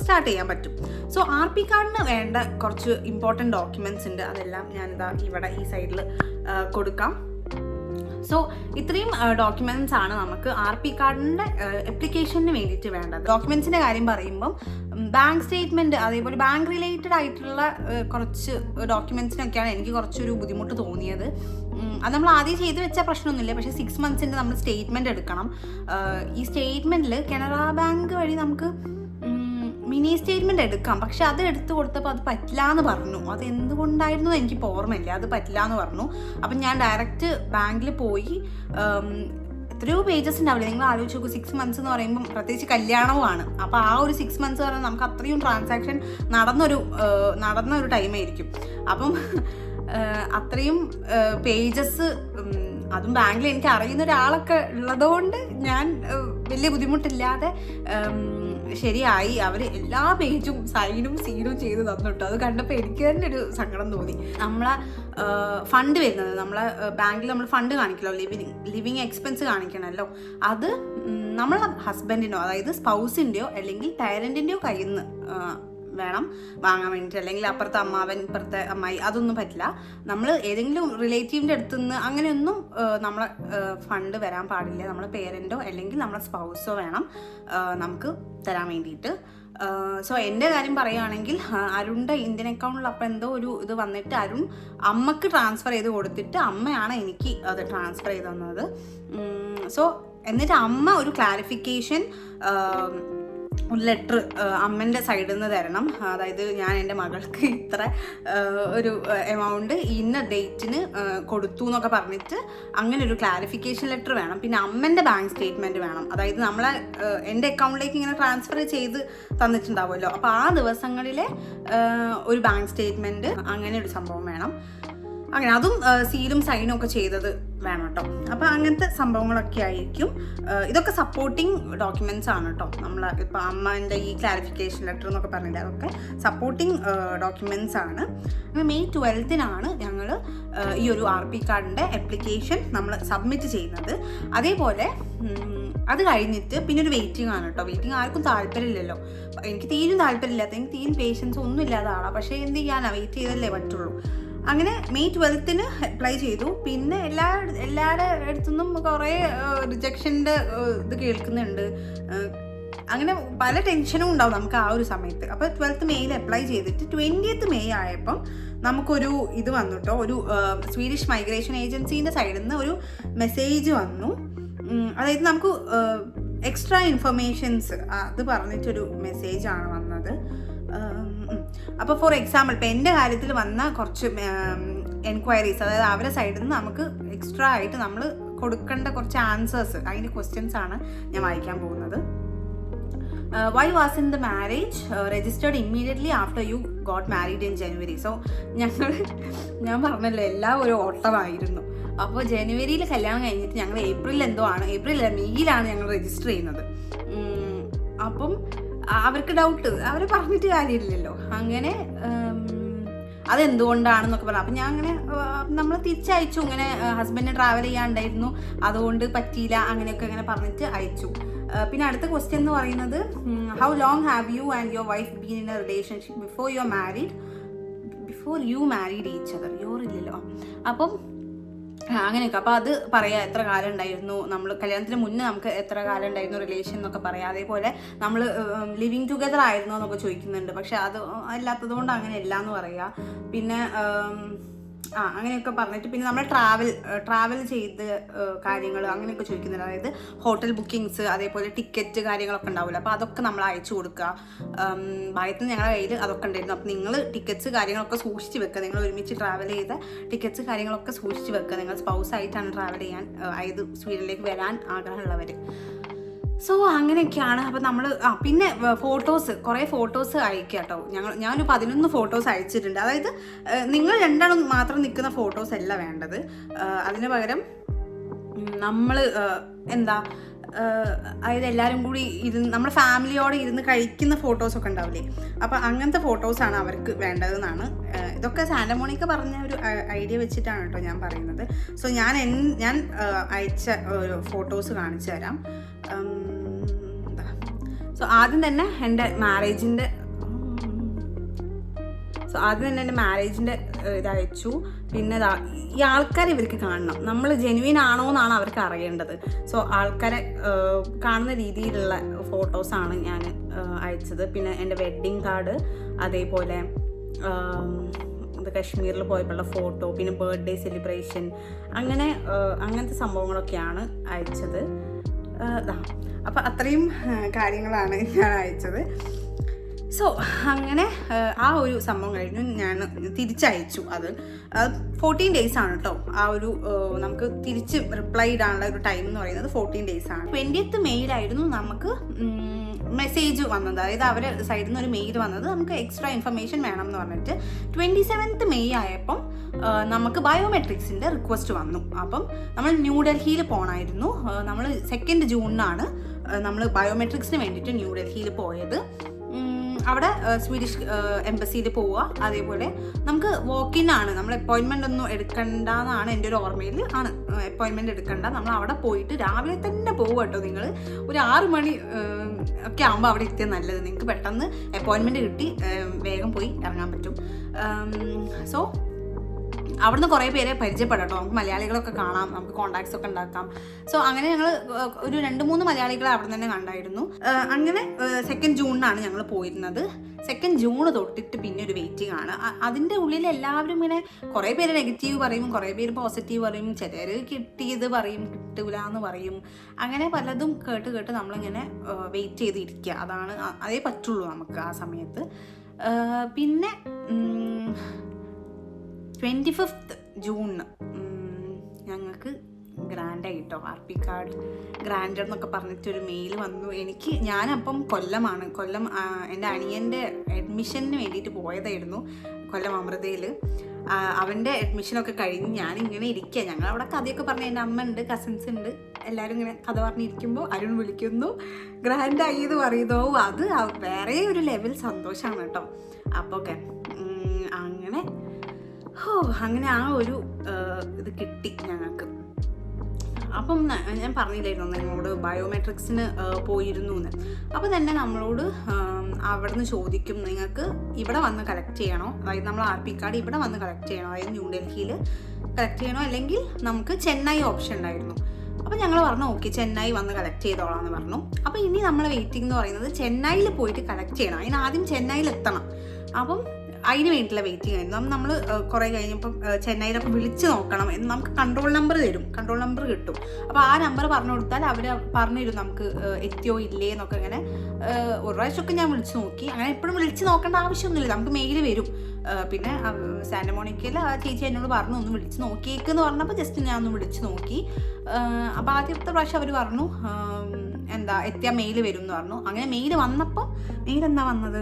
സ്റ്റാർട്ട് ചെയ്യാൻ പറ്റും. സോ RP കാർഡിന് വേണ്ട കുറച്ച് ഇമ്പോർട്ടൻറ്റ് ഡോക്യുമെൻറ്റ്സ് ഉണ്ട്, അതെല്ലാം ഞാനിതാ ഇവിടെ ഈ സൈഡിൽ കൊടുക്കാം. സോ ഇത്രയും ഡോക്യുമെൻറ്റ്സ് ആണ് നമുക്ക് RP കാർഡിൻ്റെ ആപ്ലിക്കേഷന് വേണ്ടിയിട്ട് വേണ്ടത്. ഡോക്യുമെൻറ്റ്സിൻ്റെ കാര്യം പറയുമ്പം ബാങ്ക് സ്റ്റേറ്റ്മെൻറ്റ്, അതേപോലെ ബാങ്ക് റിലേറ്റഡ് ആയിട്ടുള്ള കുറച്ച് ഡോക്യുമെൻറ്റ്സിനൊക്കെയാണ് എനിക്ക് കുറച്ചൊരു ബുദ്ധിമുട്ട് തോന്നിയത്. അത് നമ്മൾ ആദ്യം ചെയ്ത് വെച്ചാൽ പ്രശ്നമൊന്നുമില്ല, പക്ഷേ 6 monthsൻ്റെ നമ്മൾ സ്റ്റേറ്റ്മെൻറ്റ് എടുക്കണം. ഈ സ്റ്റേറ്റ്മെൻറ്റിൽ കനറ ബാങ്ക് വഴി നമുക്ക് മിനി സ്റ്റേറ്റ്മെൻറ്റ് എടുക്കാം, പക്ഷെ അത് എടുത്തു കൊടുത്തപ്പോൾ അത് പറ്റില്ല എന്ന് പറഞ്ഞു. അത് എന്തുകൊണ്ടായിരുന്നു എനിക്കിപ്പോൾ ഓർമ്മയില്ല, അത് പറ്റില്ല എന്ന് പറഞ്ഞു. അപ്പം ഞാൻ ഡയറക്റ്റ് ബാങ്കിൽ പോയി, എത്രയോ പേജസ് ഉണ്ടാവില്ല, നിങ്ങൾ ആലോചിച്ച് നോക്കൂ. 6 months എന്ന് പറയുമ്പം പ്രത്യേകിച്ച് കല്യാണവുമാണ്. അപ്പോൾ ആ ഒരു 6 months പറഞ്ഞാൽ നമുക്ക് അത്രയും ട്രാൻസാക്ഷൻ നടന്നൊരു ടൈമായിരിക്കും. അപ്പം അത്രയും പേജസ്, അതും ബാങ്കിൽ എനിക്ക് അറിയുന്ന ഒരാളൊക്കെ ഉള്ളതുകൊണ്ട് ഞാൻ വലിയ ബുദ്ധിമുട്ടില്ലാതെ ശരിയായി. അവർ എല്ലാ പേജും സൈനും സീനും ചെയ്ത് തന്നിട്ടു. അത് കണ്ടപ്പോൾ എനിക്ക് തന്നെ ഒരു സങ്കടം തോന്നി. നമ്മളെ ഫണ്ട് വരുന്നത്, നമ്മളെ ബാങ്കിൽ നമ്മൾ ഫണ്ട് കാണിക്കണമല്ലോ, ലിവിങ് എക്സ്പെൻസ് കാണിക്കണമല്ലോ, അത് നമ്മളെ ഹസ്ബൻഡിനോ, അതായത് സ്പൗസിൻ്റെയോ അല്ലെങ്കിൽ പാരൻറ്റിൻ്റെയോ കയ്യിൽ നിന്ന് വേണം വാങ്ങാൻ വേണ്ടിയിട്ട്. അല്ലെങ്കിൽ അപ്പുറത്തെ അമ്മാവൻ, ഇപ്പുറത്തെ അമ്മായി, അതൊന്നും പറ്റില്ല. നമ്മൾ ഏതെങ്കിലും റിലേറ്റീവിൻ്റെ അടുത്ത് നിന്ന് അങ്ങനെയൊന്നും നമ്മളെ ഫണ്ട് വരാൻ പാടില്ല. നമ്മളെ പേരൻറ്റോ അല്ലെങ്കിൽ നമ്മളെ സ്പൗസോ വേണം നമുക്ക് തരാൻ വേണ്ടിയിട്ട്. സോ എൻ്റെ കാര്യം പറയുകയാണെങ്കിൽ അരുണിൻ്റെ ഇന്ത്യൻ അക്കൗണ്ടിൽ അപ്പോൾ എന്തോ ഒരു ഇത് വന്നിട്ട് അരുൺ അമ്മക്ക് ട്രാൻസ്ഫർ ചെയ്ത് കൊടുത്തിട്ട് അമ്മയാണ് എനിക്ക് അത് ട്രാൻസ്ഫർ ചെയ്ത് തന്നത്. സോ എന്നിട്ട് അമ്മ ഒരു ക്ലാരിഫിക്കേഷൻ, ഒരു ലെറ്റർ അമ്മൻ്റെ സൈഡിൽ നിന്ന് തരണം. അതായത് ഞാൻ എൻ്റെ മകൾക്ക് ഇത്ര ഒരു എമൗണ്ട് ഇന്ന ഡേറ്റിന് കൊടുത്തു എന്നൊക്കെ പറഞ്ഞിട്ട് അങ്ങനെ ഒരു ക്ലാരിഫിക്കേഷൻ ലെറ്റർ വേണം. പിന്നെ അമ്മൻ്റെ ബാങ്ക് സ്റ്റേറ്റ്മെൻറ്റ് വേണം. അതായത് നമ്മളെ എൻ്റെ അക്കൗണ്ടിലേക്ക് ഇങ്ങനെ ട്രാൻസ്ഫർ ചെയ്ത് തന്നിട്ടുണ്ടാവുമല്ലോ, അപ്പോൾ ആ ദിവസങ്ങളിലെ ഒരു ബാങ്ക് സ്റ്റേറ്റ്മെൻറ്റ്, അങ്ങനെ ഒരു സംഭവം വേണം. അങ്ങനെ അതും സീലും സൈനും ഒക്കെ ചെയ്തത് വേണം കേട്ടോ. അപ്പോൾ അങ്ങനത്തെ സംഭവങ്ങളൊക്കെ ആയിരിക്കും. ഇതൊക്കെ സപ്പോർട്ടിങ് ഡോക്യുമെൻറ്റ്സ് ആണ് കേട്ടോ. നമ്മൾ ഇപ്പോൾ അമ്മേൻ്റെ ഈ ക്ലാരിഫിക്കേഷൻ ലെറ്റർ എന്നൊക്കെ പറഞ്ഞില്ല, അതൊക്കെ സപ്പോർട്ടിങ് ഡോക്യുമെൻറ്റ്സ് ആണ്. May 12th ഞങ്ങൾ ഈ ഒരു RP കാർഡിൻ്റെ ആപ്ലിക്കേഷൻ നമ്മൾ സബ്മിറ്റ് ചെയ്യുന്നത്. അതേപോലെ അത് കഴിഞ്ഞിട്ട് പിന്നെ ഒരു വെയിറ്റിംഗ് ആണ് കേട്ടോ. വെയിറ്റിംഗ് ആർക്കും താല്പര്യമില്ലല്ലോ. എനിക്ക് തീരും താല്പര്യമില്ലാത്ത, എനിക്ക് തീരും പേഷ്യൻസ് ഒന്നും ഇല്ലാത്ത ആളാണ്. പക്ഷേ എന്ത് ചെയ്യാനാണ്, വെയിറ്റ് ചെയ്തല്ലേ പറ്റുള്ളൂ. അങ്ങനെ May 12th അപ്ലൈ ചെയ്തു. പിന്നെ എല്ലാവരുടെ അടുത്തുനിന്നും കുറേ റിജക്ഷൻ്റെ ഇത് കേൾക്കുന്നുണ്ട്. അങ്ങനെ പല ടെൻഷനും ഉണ്ടാവും നമുക്ക് ആ ഒരു സമയത്ത്. അപ്പോൾ 12th May അപ്ലൈ ചെയ്തിട്ട് 20th May ആയപ്പം നമുക്കൊരു ഇത് വന്നു കേട്ടോ. ഒരു സ്വീഡിഷ് മൈഗ്രേഷൻ ഏജൻസീൻ്റെ സൈഡിൽ നിന്ന് ഒരു മെസ്സേജ് വന്നു. അതായത് നമുക്ക് എക്സ്ട്രാ ഇൻഫർമേഷൻസ് അത് പറഞ്ഞിട്ടൊരു മെസ്സേജാണ് വന്നത്. അപ്പോൾ ഫോർ എക്സാമ്പിൾ ഇപ്പോൾ എൻ്റെ കാര്യത്തിൽ വന്ന കുറച്ച് എൻക്വയറീസ്, അതായത് അവരുടെ സൈഡിൽ നിന്ന് നമുക്ക് എക്സ്ട്രാ ആയിട്ട് നമ്മൾ കൊടുക്കേണ്ട കുറച്ച് ആൻസേഴ്സ്, അതിൻ്റെ ക്വസ്റ്റ്യൻസ് ആണ് ഞാൻ വായിക്കാൻ പോകുന്നത്. Why wasn't the marriage registered immediately after you got married in January? So ഞാൻ പറഞ്ഞല്ലോ എല്ലാം ഒരു ഓട്ടമായിരുന്നു. അപ്പോൾ ജനുവരിയിൽ കല്യാണം കഴിഞ്ഞിട്ട് ഞങ്ങൾ മെയ്യിലാണ് ഞങ്ങൾ രജിസ്റ്റർ ചെയ്യുന്നത്. അപ്പം അവർക്ക് ഡൗട്ട്, അവരെ പറഞ്ഞിട്ട് കാര്യമില്ലല്ലോ. അങ്ങനെ അതെന്തുകൊണ്ടാണെന്നൊക്കെ പറഞ്ഞു. അപ്പം ഞാൻ അങ്ങനെ നമ്മൾ തിരിച്ചയച്ചു, ഇങ്ങനെ ഹസ്ബൻഡിന് ട്രാവൽ ചെയ്യാണ്ടായിരുന്നു, അതുകൊണ്ട് പറ്റിയില്ല, അങ്ങനെയൊക്കെ അങ്ങനെ പറഞ്ഞിട്ട് അയച്ചു. പിന്നെ അടുത്ത ക്വസ്റ്റ്യൻ എന്ന് പറയുന്നത്, how long have you and your wife been in a relationship before you married each other? യോറില്ലല്ലോ. അപ്പം അങ്ങനെയൊക്കെ. അപ്പോൾ അത് പറയാം, എത്ര കാലം ഉണ്ടായിരുന്നു, നമ്മൾ കല്യാണത്തിന് മുന്നേ നമുക്ക് എത്ര കാലം ഉണ്ടായിരുന്നു റിലേഷൻ എന്നൊക്കെ പറയാം. അതേപോലെ നമ്മൾ ലിവിങ് ടുഗദർ ആയിരുന്നോ എന്നൊക്കെ ചോദിക്കുന്നുണ്ട്. പക്ഷെ അത് അല്ലാത്തത് കൊണ്ട് അങ്ങനെ അല്ല എന്ന് പറയാം. പിന്നെ അങ്ങനെയൊക്കെ പറഞ്ഞിട്ട് പിന്നെ നമ്മൾ ട്രാവൽ ചെയ്ത് കാര്യങ്ങൾ അങ്ങനെയൊക്കെ ചോദിക്കുന്നുണ്ട്. അതായത് ഹോട്ടൽ ബുക്കിങ്സ്, അതേപോലെ ടിക്കറ്റ് കാര്യങ്ങളൊക്കെ ഉണ്ടാവില്ല. അപ്പോൾ അതൊക്കെ നമ്മൾ അയച്ചു കൊടുക്കുക. ഭാഗത്ത് ഞങ്ങളുടെ കയ്യിൽ അതൊക്കെ ഉണ്ടായിരുന്നു. അപ്പോൾ നിങ്ങൾ ടിക്കറ്റ്സ് കാര്യങ്ങളൊക്കെ സൂക്ഷിച്ച് വെക്കുക. നിങ്ങൾ ഒരുമിച്ച് ട്രാവൽ ചെയ്ത ടിക്കറ്റ്സ് കാര്യങ്ങളൊക്കെ സൂക്ഷിച്ച് വെക്കുക. നിങ്ങൾ സ്പൗസായിട്ടാണ് ട്രാവൽ ചെയ്യാൻ, അതായത് സ്വീഡനിലേക്ക് വരാൻ ആഗ്രഹമുള്ളവർ. സോ അങ്ങനെയൊക്കെയാണ്. അപ്പോൾ നമ്മൾ പിന്നെ കുറേ ഫോട്ടോസ് അയക്കുക കേട്ടോ. ഞാനൊരു 11 ഫോട്ടോസ് അയച്ചിട്ടുണ്ട്. അതായത് നിങ്ങൾ രണ്ടാളും മാത്രം നിൽക്കുന്ന ഫോട്ടോസ് അല്ല വേണ്ടത്. അതിന് പകരം നമ്മൾ അതായത് എല്ലാവരും കൂടി നമ്മുടെ ഫാമിലിയോടെ ഇരുന്ന് കഴിക്കുന്ന ഫോട്ടോസൊക്കെ ഉണ്ടാവില്ലേ, അപ്പോൾ അങ്ങനത്തെ ഫോട്ടോസാണ് അവർക്ക് വേണ്ടതെന്നാണ്. ഇതൊക്കെ സാന്റാ മോണിക്ക പറഞ്ഞ ഒരു ഐഡിയ വെച്ചിട്ടാണ് കേട്ടോ ഞാൻ പറയുന്നത്. സോ ഞാൻ അയച്ച ഫോട്ടോസ് കാണിച്ചു തരാം. സോ ആദ്യം തന്നെ എൻ്റെ മാരേജിൻ്റെ ഇതയച്ചു. പിന്നെ ഈ ആൾക്കാരെ ഇവർക്ക് കാണണം, നമ്മൾ ജെന്യുവിൻ ആണോ എന്നാണ് അവർക്ക് അറിയേണ്ടത്. സോ ആൾക്കാരെ കാണുന്ന രീതിയിലുള്ള ഫോട്ടോസാണ് ഞാൻ അയച്ചത്. പിന്നെ എൻ്റെ വെഡ്ഡിങ് കാർഡ്, അതേപോലെ കശ്മീരിൽ പോയപ്പോഴുള്ള ഫോട്ടോ, പിന്നെ ബർത്ത്ഡേ സെലിബ്രേഷൻ, അങ്ങനത്തെ സംഭവങ്ങളൊക്കെയാണ് അയച്ചത്. അപ്പം അത്രയും കാര്യങ്ങളാണ് ഞാൻ അയച്ചത്. സോ അങ്ങനെ ആ ഒരു സംഭവം കഴിഞ്ഞു, ഞാൻ തിരിച്ചയച്ചു. അത് 14 days ആണ് കേട്ടോ. ആ ഒരു നമുക്ക് തിരിച്ച് റിപ്ലൈ ഇടാനുള്ള ഒരു ടൈം എന്ന് പറയുന്നത് 14 days ആണ്. 20th മെയ്യിലായിരുന്നു നമുക്ക് മെസ്സേജ് വന്നത്. അതായത് അവരുടെ സൈഡിൽ നിന്ന് ഒരു മെയിൽ വന്നത്, നമുക്ക് എക്സ്ട്രാ ഇൻഫർമേഷൻ വേണം എന്ന് പറഞ്ഞിട്ട്. 27th മെയ് ആയപ്പം നമുക്ക് ബയോമെട്രിക്സിൻ്റെ റിക്വസ്റ്റ് വന്നു. അപ്പം നമ്മൾ ന്യൂഡൽഹിയിൽ പോകണമായിരുന്നു. നമ്മൾ 2nd ജൂണിനാണ് നമ്മൾ ബയോമെട്രിക്സിന് വേണ്ടിയിട്ട് ന്യൂഡൽഹിയിൽ പോയത്. അവിടെ സ്വീഡിഷ് എംബസിയിൽ പോവുക. അതേപോലെ നമുക്ക് വോക്കിൻ ആണ്, നമ്മൾ അപ്പോയിൻമെൻ്റ് ഒന്നും എടുക്കണ്ടെന്നാണ് എൻ്റെ ഒരു ഓർമ്മയിൽ ആണ്. അപ്പോയിൻമെൻറ്റ് എടുക്കണ്ട, നമ്മൾ അവിടെ പോയിട്ട് രാവിലെ തന്നെ പോവുക കേട്ടോ. നിങ്ങൾ ഒരു 6 മണി ഒക്കെ ആകുമ്പോൾ അവിടെ എത്തിയാൽ നല്ലത്. നിങ്ങൾക്ക് പെട്ടെന്ന് അപ്പോയിൻമെൻറ്റ് കിട്ടി വേഗം പോയി ഇറങ്ങാൻ പറ്റും. സോ അവിടുന്ന് കുറേ പേരെ പരിചയപ്പെടാം കേട്ടോ. നമുക്ക് മലയാളികളൊക്കെ കാണാം, നമുക്ക് കോണ്ടാക്ട്സ് ഒക്കെ ഉണ്ടാക്കാം. സോ അങ്ങനെ ഞങ്ങൾ ഒരു 2-3 മലയാളികളെ അവിടെ തന്നെ കണ്ടായിരുന്നു. അങ്ങനെ 2nd ജൂണിനാണ് ഞങ്ങൾ പോയിരുന്നത്. 2nd ജൂൺ തൊട്ടിട്ട് പിന്നെ ഒരു വെയിറ്റിംഗ് ആണ്. അതിൻ്റെ ഉള്ളിൽ എല്ലാവരും ഇങ്ങനെ കുറേ പേര് നെഗറ്റീവ് പറയും, കുറേ പേര് പോസിറ്റീവ് പറയും, ചിലർ കിട്ടിയത് പറയും, കിട്ടൂല എന്ന് പറയും. അങ്ങനെ പലതും കേട്ട് നമ്മളിങ്ങനെ വെയിറ്റ് ചെയ്തിരിക്കുക. അതേ പറ്റുള്ളൂ നമുക്ക് ആ സമയത്ത്. പിന്നെ 25th ജൂണിന് ഞങ്ങൾക്ക് ഗ്രാൻഡായിട്ടോ RP കാർഡ് ഗ്രാൻഡ് എന്നൊക്കെ പറഞ്ഞിട്ടൊരു മെയിൽ വന്നു. ഞാനപ്പം കൊല്ലം എൻ്റെ അനിയൻ്റെ അഡ്മിഷന് വേണ്ടിയിട്ട് പോയതായിരുന്നു കൊല്ലം അമൃതയിൽ. അവൻ്റെ അഡ്മിഷനൊക്കെ കഴിഞ്ഞ് ഞാനിങ്ങനെ ഇരിക്കുക. ഞങ്ങളവിടെ കഥയൊക്കെ പറഞ്ഞ് എൻ്റെ അമ്മ ഉണ്ട്, കസിൻസ് ഉണ്ട്, എല്ലാവരും ഇങ്ങനെ കഥ പറഞ്ഞിരിക്കുമ്പോൾ അരുൺ വിളിക്കുന്നു, ഗ്രാൻഡായി എന്ന് പറയുന്നു. അത് വേറെ ഒരു ലെവൽ സന്തോഷമാണ് കേട്ടോ. അപ്പോൾ ഓക്കെ, അങ്ങനെ ആ ഒരു ഇത് കിട്ടി ഞങ്ങൾക്ക്. അപ്പം ഞാൻ പറഞ്ഞില്ലായിരുന്നു നിങ്ങളോട് ബയോമെട്രിക്സിന് പോയിരുന്നു എന്ന്. അപ്പോൾ തന്നെ നമ്മളോട് അവിടെ നിന്ന് ചോദിക്കും, നിങ്ങൾക്ക് ഇവിടെ വന്ന് കളക്ട് ചെയ്യണോ, അതായത് നമ്മൾ RP കാർഡ് ഇവിടെ വന്ന് കളക്ട് ചെയ്യണോ, അതായത് ന്യൂഡൽഹിയിൽ കളക്ട് ചെയ്യണോ, അല്ലെങ്കിൽ നമുക്ക് ചെന്നൈ ഓപ്ഷൻ ഉണ്ടായിരുന്നു. അപ്പോൾ ഞങ്ങൾ പറഞ്ഞു ഓക്കെ ചെന്നൈ വന്ന് കളക്ട് ചെയ്തോളാം എന്ന് പറഞ്ഞു. അപ്പോൾ ഇനി നമ്മൾ വെയിറ്റിംഗ് എന്ന് പറയുന്നത് ചെന്നൈയിൽ പോയിട്ട് കളക്ട് ചെയ്യണം. അതിന് ആദ്യം ചെന്നൈയിൽ എത്തണം. അപ്പം അതിന് വേണ്ടിയിട്ടുള്ള വെയിറ്റിംഗ് ആയിരുന്നു. നമ്മൾ കുറേ കഴിഞ്ഞപ്പം ചെന്നൈയിലൊക്കെ വിളിച്ച് നോക്കണം എന്ന് നമുക്ക് കൺട്രോൾ നമ്പർ തരും, കൺട്രോൾ നമ്പർ കിട്ടും. അപ്പോൾ ആ നമ്പർ പറഞ്ഞു കൊടുത്താൽ അവർ പറഞ്ഞു തരും നമുക്ക് എത്തിയോ ഇല്ലേ എന്നൊക്കെ. അങ്ങനെ ഒരു പ്രാവശ്യമൊക്കെ ഞാൻ വിളിച്ച് നോക്കി. അങ്ങനെ എപ്പോഴും വിളിച്ച് നോക്കേണ്ട ആവശ്യമൊന്നുമില്ല, നമുക്ക് മെയിൽ വരും. പിന്നെ സാന്റമോണിക്കയിൽ ആ ചേച്ചി എന്നോട് പറഞ്ഞു ഒന്ന് വിളിച്ച് നോക്കിയേക്കെന്ന് പറഞ്ഞപ്പോൾ ജസ്റ്റ് ഞാൻ ഒന്ന് വിളിച്ച് നോക്കി. അപ്പോൾ ആദ്യത്തെ പ്രാവശ്യം അവർ പറഞ്ഞു എന്താ എത്തിയാൽ മെയിൽ വരും എന്ന് പറഞ്ഞു. അങ്ങനെ മെയിൽ വന്നപ്പോൾ മെയിൽ എന്താ വന്നത്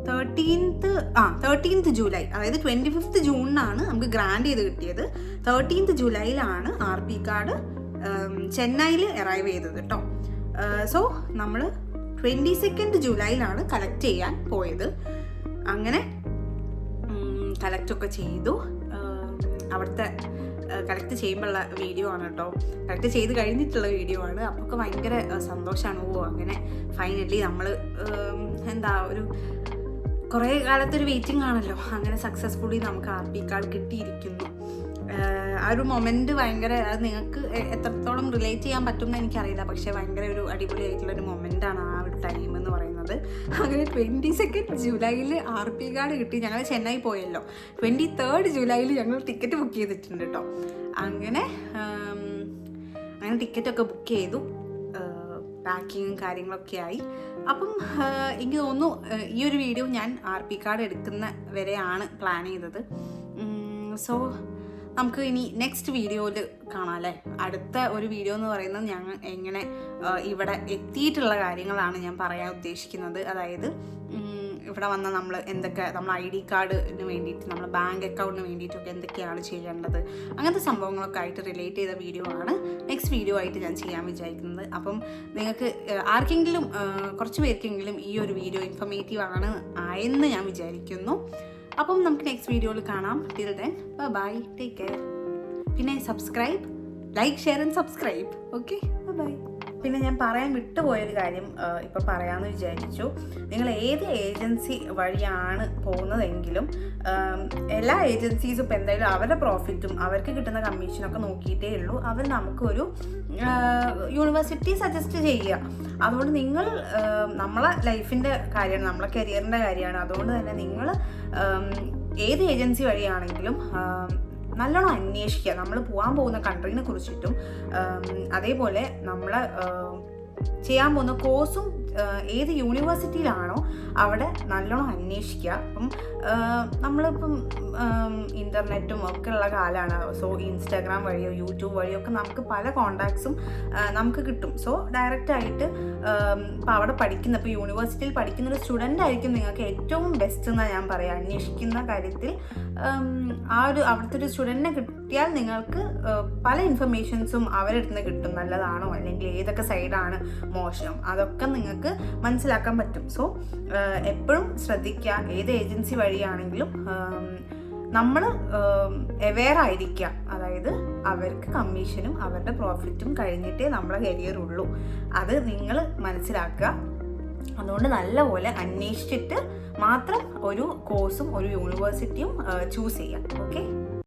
13th ജൂലൈ, അതായത് 25th ജൂണിനാണ് നമുക്ക് ഗ്രാൻഡ് ചെയ്ത് കിട്ടിയത്. 13th ജൂലൈയിലാണ് RP കാർഡ് ചെന്നൈയിൽ അറൈവ് ചെയ്തത് കേട്ടോ. സോ നമ്മൾ 22nd ജൂലൈയിലാണ് കളക്ട് ചെയ്യാൻ പോയത്. അങ്ങനെ കളക്റ്റൊക്കെ ചെയ്തു. അവിടുത്തെ കളക്ട് ചെയ്യുമ്പോഴുള്ള വീഡിയോ ആണ് കേട്ടോ, കളക്ട് ചെയ്ത് കഴിഞ്ഞിട്ടുള്ള വീഡിയോ ആണ്. അപ്പോൾ ഭയങ്കര സന്തോഷമാണ്. അങ്ങനെ ഫൈനലി നമ്മൾ എന്താ ഒരു കുറേ കാലത്തൊരു വെയിറ്റിംഗ് ആണല്ലോ, അങ്ങനെ സക്സസ്ഫുള്ളി നമുക്ക് RP കാർഡ് കിട്ടിയിരിക്കുന്നു. ആ ഒരു മൊമെൻറ്റ് ഭയങ്കര, അത് നിങ്ങൾക്ക് എത്രത്തോളം റിലേറ്റ് ചെയ്യാൻ പറ്റും എന്ന് എനിക്കറിയില്ല, പക്ഷേ ഭയങ്കര ഒരു അടിപൊളിയായിട്ടുള്ളൊരു മൊമെൻ്റാണ് ആ ഒരു ടൈം എന്ന് പറയുന്നത്. അങ്ങനെ 22nd ജൂലൈയിൽ RP കാർഡ് കിട്ടി. ഞങ്ങൾ ചെന്നൈ പോയല്ലോ, 23rd ജൂലൈയിൽ ഞങ്ങൾ ടിക്കറ്റ് ബുക്ക് ചെയ്തിട്ടുണ്ട് കേട്ടോ. അങ്ങനെ ടിക്കറ്റൊക്കെ ബുക്ക് ചെയ്തു, പാക്കിങ്ങും കാര്യങ്ങളൊക്കെ ആയി. അപ്പം എനിക്ക് തോന്നുന്നു ഈ ഒരു വീഡിയോ ഞാൻ RP കാർഡ് എടുക്കുന്ന വരെയാണ് പ്ലാൻ ചെയ്തത്. സോ നമുക്ക് ഇനി നെക്സ്റ്റ് വീഡിയോയിൽ കാണാം അല്ലേ. അടുത്ത ഒരു വീഡിയോ എന്ന് പറയുന്നത് ഞങ്ങൾ എങ്ങനെ ഇവിടെ എത്തിയിട്ടുള്ള കാര്യങ്ങളാണ് ഞാൻ പറയാൻ ഉദ്ദേശിക്കുന്നത്. അതായത് ഇവിടെ വന്ന നമ്മൾ എന്തൊക്കെ, നമ്മൾ ID കാർഡിന് വേണ്ടിയിട്ട്, നമ്മൾ ബാങ്ക് അക്കൗണ്ടിന് വേണ്ടിയിട്ടൊക്കെ എന്തൊക്കെയാണ് ചെയ്യേണ്ടത്, അങ്ങനത്തെ സംഭവങ്ങളൊക്കെ ആയിട്ട് റിലേറ്റ് ചെയ്ത വീഡിയോ ആണ് നെക്സ്റ്റ് വീഡിയോ ആയിട്ട് ഞാൻ ചെയ്യാൻ വിചാരിക്കുന്നത്. അപ്പം നിങ്ങൾക്ക് ആർക്കെങ്കിലും കുറച്ച് പേർക്കെങ്കിലും ഈ ഒരു വീഡിയോ ഇൻഫോർമേറ്റീവ് ആയെന്ന് ഞാൻ വിചാരിക്കുന്നു. അപ്പം നമുക്ക് നെക്സ്റ്റ് വീഡിയോയിൽ കാണാം. Till then bye, take care. പിന്നെ subscribe, like, share and subscribe. Okay, bye. പിന്നെ ഞാൻ പറയാൻ വിട്ടുപോയൊരു കാര്യം ഇപ്പോൾ പറയാമെന്ന് വിചാരിച്ചു. നിങ്ങൾ ഏത് ഏജൻസി വഴിയാണ് പോകുന്നതെങ്കിലും എല്ലാ ഏജൻസീസും ഇപ്പോൾ എന്തായാലും അവരുടെ പ്രോഫിറ്റും അവർക്ക് കിട്ടുന്ന കമ്മീഷനൊക്കെ നോക്കിയിട്ടേ ഉള്ളൂ അവർ നമുക്കൊരു യൂണിവേഴ്സിറ്റി സജസ്റ്റ് ചെയ്യുക. അതുകൊണ്ട് നിങ്ങൾ നമ്മളെ ലൈഫിൻ്റെ കാര്യമാണ്, നമ്മളെ കരിയറിൻ്റെ കാര്യമാണ്. അതുകൊണ്ട് തന്നെ നിങ്ങൾ ഏത് ഏജൻസി വഴിയാണെങ്കിലും നല്ലോണം അന്വേഷിക്കുക, നമ്മൾ പോകാൻ പോകുന്ന കൺട്രീനെ കുറിച്ചിട്ടും അതേപോലെ നമ്മൾ ചെയ്യാൻ പോകുന്ന കോഴ്സും ഏത് യൂണിവേഴ്സിറ്റിയിലാണോ അവിടെ നല്ലോണം അന്വേഷിക്കുക. അപ്പം നമ്മളിപ്പം ഇൻ്റർനെറ്റും ഒക്കെ ഉള്ള കാലമാണ്. സോ ഇൻസ്റ്റാഗ്രാം വഴിയോ യൂട്യൂബ് വഴിയോ ഒക്കെ നമുക്ക് പല കോണ്ടാക്ട്സും നമുക്ക് കിട്ടും. സോ ഡയറക്റ്റായിട്ട് ഇപ്പോൾ അവിടെ പഠിക്കുന്ന, ഇപ്പോൾ യൂണിവേഴ്സിറ്റിയിൽ പഠിക്കുന്ന ഒരു സ്റ്റുഡൻ്റ് ആയിരിക്കും നിങ്ങൾക്ക് ഏറ്റവും ബെസ്റ്റ് എന്നാണ് ഞാൻ പറയാം. അന്വേഷിക്കുന്ന കാര്യത്തിൽ അവിടുത്തെ ഒരു സ്റ്റുഡൻറ്റിനെ കിട്ടിയാൽ നിങ്ങൾക്ക് പല ഇൻഫർമേഷൻസും അവരുടെ അടുത്ത് നിന്ന് കിട്ടും. നല്ലതാണോ അല്ലെങ്കിൽ ഏതൊക്കെ സൈഡാണ് മോശം, അതൊക്കെ നിങ്ങൾക്ക് മനസ്സിലാക്കാൻ പറ്റും. സോ എപ്പോഴും ശ്രദ്ധിക്കുക, ഏത് ഏജൻസി വഴിയാണെങ്കിലും നമ്മൾ അവെയർ ആയിരിക്കുക. അതായത് അവർക്ക് കമ്മീഷനും അവരുടെ പ്രോഫിറ്റും കഴിഞ്ഞിട്ടേ നമ്മളെ കരിയർ ഉള്ളൂ, അത് നിങ്ങൾ മനസ്സിലാക്കുക. അതുകൊണ്ട് നല്ലപോലെ അന്വേഷിച്ചിട്ട് മാത്രം ഒരു കോഴ്സും ഒരു യൂണിവേഴ്സിറ്റിയും ചൂസ് ചെയ്യാം. ഓക്കെ.